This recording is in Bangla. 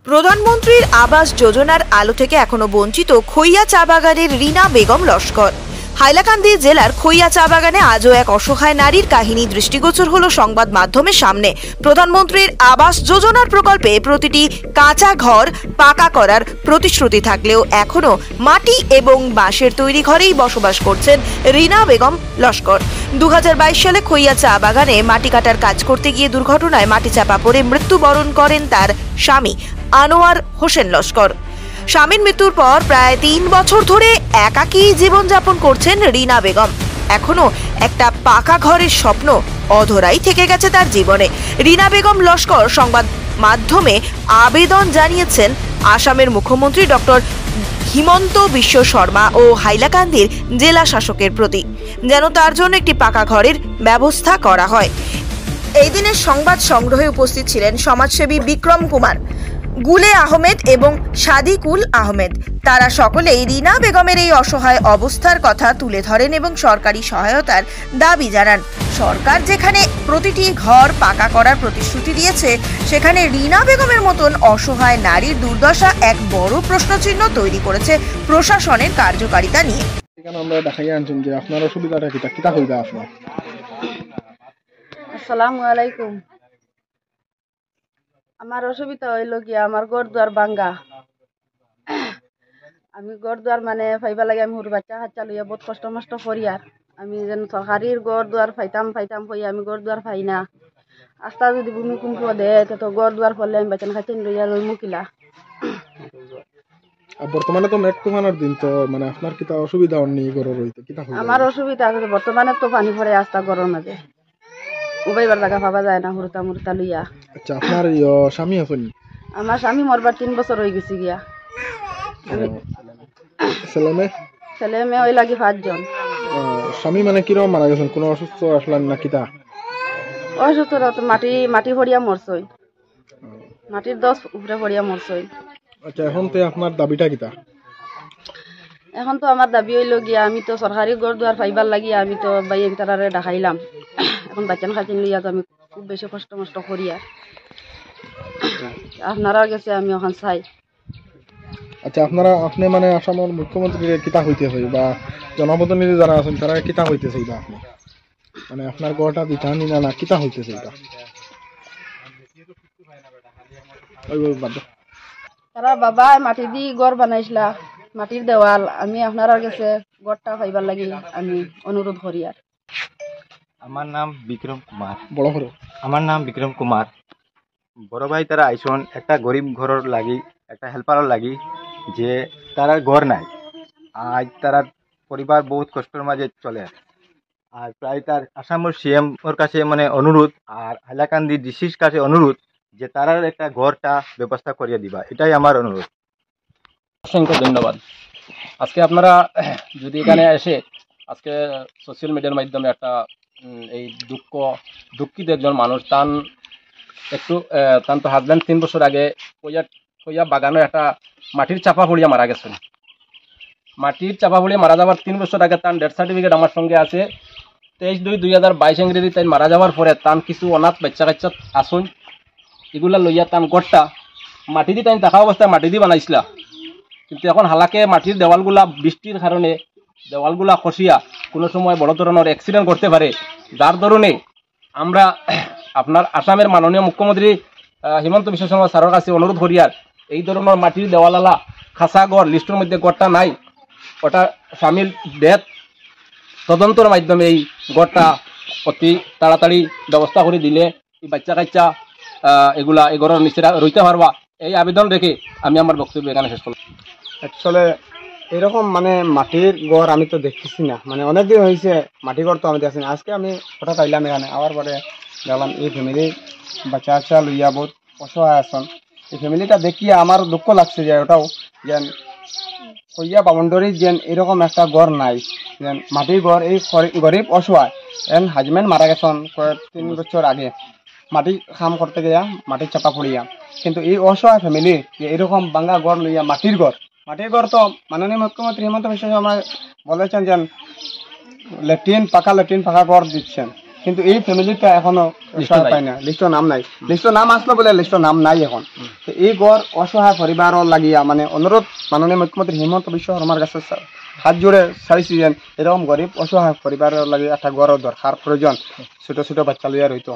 প্রধানমন্ত্রীর আবাস যোজনার আলো থেকে এখনো বঞ্চিত খৈয়া চা বাগানের রিনা বেগম লস্কর। হাইলাকান্দি জেলার খৈয়া চা বাগানে আজও এক অসহায় নারীর কাহিনী দৃষ্টিগোচর হলো সংবাদ মাধ্যমের সামনে। প্রধানমন্ত্রীর আবাস যোজনার প্রকল্পে প্রতিটি কাঁচা ঘর পাকা করার প্রতিশ্রুতি থাকলেও এখনো মাটি এবং বাঁশের তৈরি ঘরেই বসবাস করছেন রিনা বেগম লস্কর। 2022 সালে খৈয়া চা বাগানে মাটি কাটার কাজ করতে গিয়ে দুর্ঘটনায় মাটি চাপা পড়ে মৃত্যুবরণ করেন তার স্বামী আনোয়ার হোসেন লস্কর। স্বামীর মৃত্যুর পর প্রায় 3 বছর ধরে একাকী জীবনযাপন করছেন রিনা বেগম। এখনো একটা পাকা ঘরের স্বপ্ন অধরাই থেকে গেছে তার জীবনে। রিনা বেগম লস্কর সংবাদ মাধ্যমে আবেদন জানিয়েছেন আসামের মুখ্যমন্ত্রী ডক্টর হিমন্ত বিশ্ব শর্মা ও হাইলাকান্দির জেলা শাসকের প্রতি, যেন তার জন্য একটি পাকা ঘরের ব্যবস্থা করা হয়। এই দিনের সংবাদ সংগ্রহে উপস্থিত ছিলেন সমাজসেবী বিক্রম কুমার, গুলে আহমেদ এবং সাদিকুল আহমেদ। তারা সকলেই রিনা বেগমের এই অসহায় অবস্থার কথা তুলে ধরেন এবং সরকারি সহায়তার দাবি জানান। সরকার যেখানে প্রতিটি ঘর পাকা করার প্রতিশ্রুতি দিয়েছে, সেখানে রিনা বেগমের মতন অসহায় নারীর দুর্দশা এক বড় প্রশ্নচিহ্ন তৈরি করেছে প্রশাসনের কার্যকারিতা নিয়ে। আমরা দেখাই আনছেন যে আপনার অসুবিধাটা কিটা হইবা আপনার। আসসালামু আলাইকুম। আমার অসুবিধা হইল গিয়া আমার ঘর দুয়ার ভাঙ্গা। আমি ঘর দুয়ার মানে ফাইবা লাগে, আমি বাচ্চা কাচ্চা লইয়া বহুত কষ্ট মষ্ট করি। আর আমি যেন সরকারির ঘর দুয়ার ফাইতাম হই, আমি ঘর দুয়ার ফাই না। আস্তা যদি ভূমিকম্প দেয় তো ঘর দুয়ার ফলে আমি বাচ্চা কাচ্চা লইয়া লই মুকিলা। বর্তমানে তো মেঘ তুফানের দিন, তো মানে আপনার কিটা অসুবিধা নেই ঘরের হইতে কিটা হইবা? আমার অসুবিধা আছে বর্তমানে তো পানি পড়ে আস্তা ঘরের মাঝে, উবাইবার জায়গা পাওয়া যায় না হুরতা লইয়া। আচ্ছা, আপনার স্বামী আছেন? আমার স্বামী মরবার 3 বছর হয়ে গেছে গিয়া। ছেলে মেয়ে ওই লাগি 5 জন। স্বামী মানে কিরকম মারা গেছেন? কোনো অসুস্থ আসলেন না কিটা? অসুস্থ মাটি ভরিয়া মরছই, মাটির 10 উপরে ভরিয়া মরছই। আচ্ছা, এখন তো আপনার দাবিটা কিটা? এখন তো আমার দাবি হইল গিয়া আমি তো সরকারি ঘর দুয়ার ফাইবার লাগিয়া আমি তো বাইয়ে তারারে দেখাইলাম। এখন বাচ্চান খাচ্ছেন লইয়া তো আমি খুব বেশি কষ্ট মষ্ট করি। আর আপনারা গেছে আমি ওখান চাই। আচ্ছা, আপনি মানে আসামের মুখ্যমন্ত্রী কিতা হইতে হয় বা জনপ্রতিনিধি যারা আছেন তারা কিতা হইতেছে এটা আপনি মানে আপনার ঘরটা দিতা নি না কিতা হইতেছে এটা? তারা বাবা মাটি দি ঘর বানাইছিলা, মাটির দেওয়াল, আমি আপনারা গেছে ঘরটা ফাইবার লাগি আমি অনুরোধ করি। আর আমার নাম বিক্রম কুমার। বড় করে আমার নাম বিক্রম কুমার। বড় ভাই তারা আইসন একটা গরিব ঘরের লাগি, একটা হেল্পারের লাগি, যে তারা ঘর নাই। আজ তারা পরিবার বহুত কষ্টের মাঝে চলে। আর প্রায় তার আসামের সিএম ওর কাছে মানে অনুরোধ, আর হাইলাকান্দি ডিসির কাছে অনুরোধ যে তারা একটা ঘরটা ব্যবস্থা করিয়ে দিবা, এটাই আমার অনুরোধ। অসংখ্য ধন্যবাদ। আজকে আপনারা যদি এখানে এসে আজকে সোশ্যাল মিডিয়ার মাধ্যমে একটা এই দুঃখিত একজন মানুষ তান তো হাজব্যান্ড 3 বছর আগে কইয়া বাগানো একটা মাটির চাপা পড়িয়া মারা গেছেন। মাটির চাপা পড়িয়া মারা যাওয়ার 3 বছর আগে তার ডেথ সার্টিফিকেট আমার সঙ্গে আছে। 23/2/2022 ইংরেজি তাই মারা যাওয়ার পরে তান কিছু অনাথ বাচ্চা কাচ্চা আসুন, এগুলা লইয়া তান গড়টা মাটি দিয়ে তাই থাকা অবস্থায় মাটি দিয়ে বানাইছিলা। কিন্তু এখন হালাকে মাটির দেওয়ালগুলা বৃষ্টির কারণে দেওয়ালগুলা খসিয়া কোনো সময় বড় ধরনের অ্যাক্সিডেন্ট করতে পারে, যার ধরনে আমরা আপনার আসামের মাননীয় মুখ্যমন্ত্রী হিমন্ত বিশ্ব শর্মা স্যারের কাছে অনুরোধ করি আর এই ধরনের মাটির দেওয়ালালা খাসা গড় লিস্টের মধ্যে গড়টা নাই, ওটা স্বামীর ডেথ তদন্তের মাধ্যমে এই গড়টা অতি তাড়াতাড়ি ব্যবস্থা করে দিলে এই বাচ্চা কাচ্চা এগুলা এই ঘরের নিচে রইতে পারবা। এই আবেদন রেখে আমি আমার বক্তব্য এখানে শেষ করলাম। অ্যাকচুয়ালি এরকম মানে মাটির ঘর আমি তো দেখতেছি না, মানে অনেকদিন হয়েছে মাটির ঘর তো আমি দেখছি না। আজকে আমি হঠাৎ আইলাম এখানে, আবার পরে দেখলাম এই ফ্যামিলির বাচ্চা কাচ্চা লইয়া বহুত অসহায় আসন। এই ফ্যামিলিটা দেখিয়ে আমার দুঃখ লাগছে যে ওটাও যেন কইয়া বাউন্ডারির যেন এরকম একটা ঘর নাই, যেন মাটির ঘর এই গরিব অসহায় এন হাজবেন্ড মারা গেছেন 3 বছর আগে মাটি কাম করতে গিয়া মাটির চাপা পড়িয়া। কিন্তু এই অসহায় ফ্যামিলি যে এরকম বাঙ্গা ঘর লইয়া মাটির ঘর তো মাননীয় মুখ্যমন্ত্রী হিমন্ত বিশ্ব শর্মা বলেছেন যে পাকা ল্যাট্রিন পাকা ঘর দিচ্ছেন, কিন্তু এই ফ্যামিলিটা এখনো লিস্টে নাই। পাই না, লিস্টর নাম নাই, লিস্টর নাম আসলো বলে লিস্টর নাম নাই এখন। তো এই গড় অসহায় পরিবারের লাগিয়া মানে অনুরোধ মাননীয় মুখ্যমন্ত্রী হেমন্ত বিশ্ব শর্মার কাছে হাত জোড়ে চাইছি যেন এরকম গরিব অসহায় পরিবারের লাগে একটা গড়ের দরকার প্রয়োজন, ছোট ছোট বাচ্চা লইয়া রইতো।